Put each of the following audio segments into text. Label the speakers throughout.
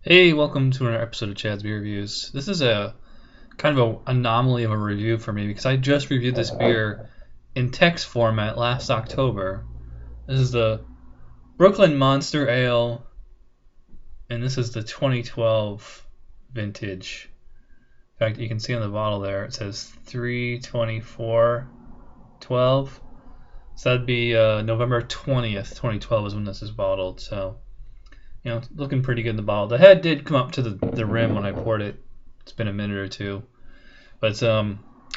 Speaker 1: Hey, welcome to another episode of Chad's Beer Reviews. This is a kind of an anomaly of a review for me because I just reviewed this beer in text format last October. This is the Brooklyn Monster Ale, and this is the 2012 vintage. In fact, you can see on the bottle there it says 3/24/12. So that'd be November 20th, 2012 is when this is bottled. So, looking pretty good in the bottle. The head did come up to the rim when I poured it. It's been a minute or two. But I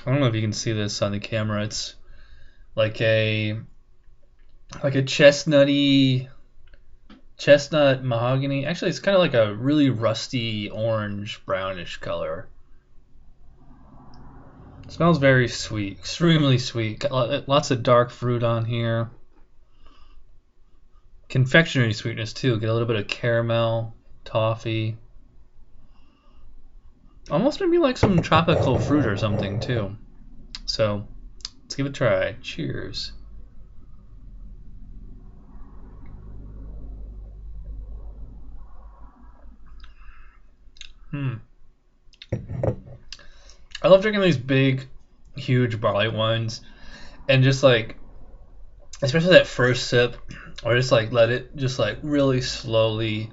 Speaker 1: don't know if you can see this on the camera. It's like a chestnut mahogany. Actually, it's kind of like a really rusty orange brownish color. It smells very sweet, extremely sweet. Got lots of dark fruit on here. Confectionery sweetness too. Get a little bit of caramel, toffee. Almost maybe like some tropical fruit or something too. So let's give it a try. Cheers. I love drinking these big, huge barley wines, and just like, especially that first sip, or just like let it just like really slowly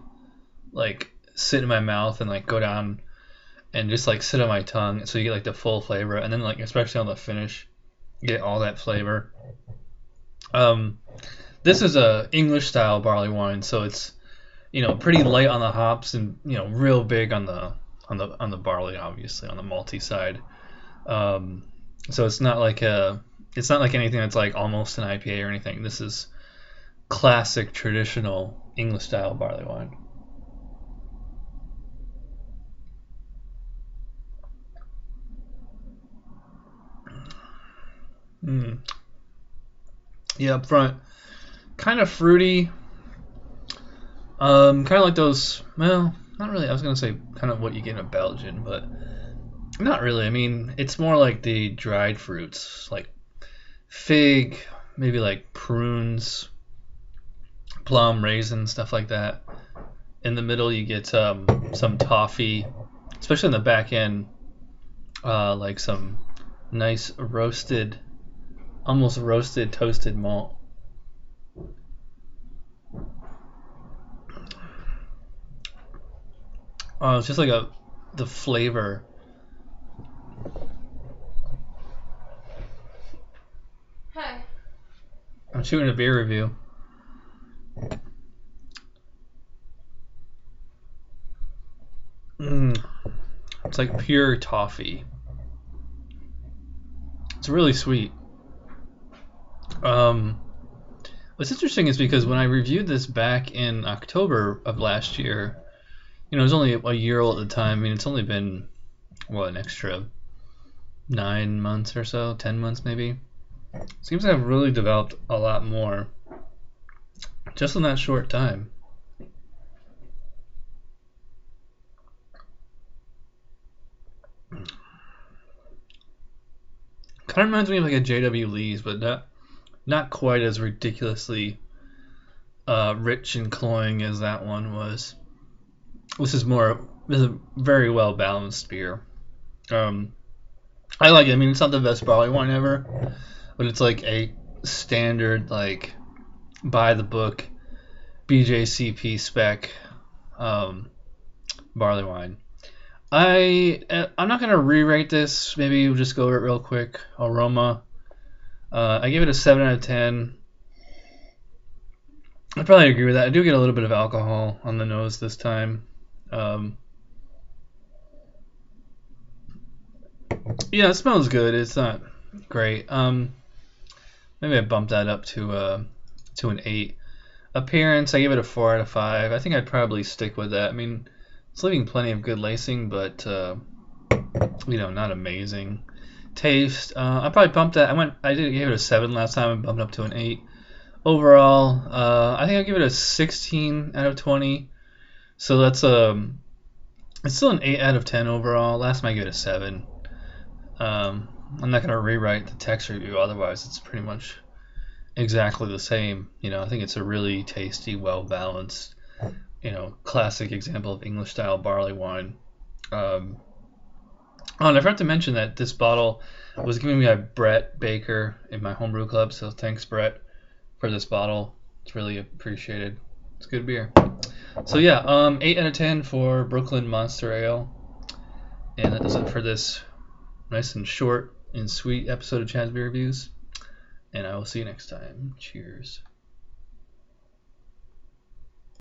Speaker 1: like sit in my mouth and like go down and just like sit on my tongue, so you get like the full flavor, and then like especially on the finish, you get all that flavor. This is a English style barley wine, so it's pretty light on the hops and real big on the barley, obviously on the malty side. So it's not like anything that's like almost an IPA or anything. This is classic traditional English style barley wine. Yeah, up front, kind of fruity. Kind of like those. Well, not really. I was gonna say kind of what you get in a Belgian, but not really. I mean, it's more like the dried fruits, like fig, maybe like prunes, plum, raisin, stuff like that. In the middle, you get some toffee, especially in the back end, like some nice roasted, almost roasted toasted malt. It's just like the flavor.
Speaker 2: Hi.
Speaker 1: I'm shooting a beer review. It's like pure toffee. It's really sweet. What's interesting is because when I reviewed this back in October of last year, it was only a year old at the time. I mean, it's only been an extra 9 months or so, 10 months maybe. Seems to have really developed a lot more just in that short time. Kind of reminds me of like a J.W. Lee's, but not quite as ridiculously rich and cloying as that one was. This is a very well balanced beer. I like it. I mean, it's not the best barley wine ever, but it's like a standard, like by the book BJCP spec barley wine. I'm not gonna re-rate this. Maybe we'll just go over it real quick. Aroma. I give it a 7 out of 10. I probably agree with that. I do get a little bit of alcohol on the nose this time. Yeah, it smells good. It's not great. Maybe I bumped that up to an 8. Appearance, I give it a 4 out of 5. I think I'd probably stick with that. I mean, it's leaving plenty of good lacing, but not amazing. Taste, I probably bumped that. I did give it a 7 last time. I bumped up to an 8. Overall, I think I'll give it a 16 out of 20. So that's it's still an 8 out of 10 overall. Last time I gave it a 7. I'm not gonna rewrite the text review. Otherwise, it's pretty much exactly the same. I think it's a really tasty, well balanced classic example of English style barley wine. And I forgot to mention that this bottle was given me by Brett Baker in my homebrew club, so thanks, Brett, for this bottle. It's really appreciated. It's good beer. So yeah, 8 out of 10 for Brooklyn Monster Ale. And that does it for this nice and short and sweet episode of Chad's Beer Reviews. And I will see you next time. Cheers.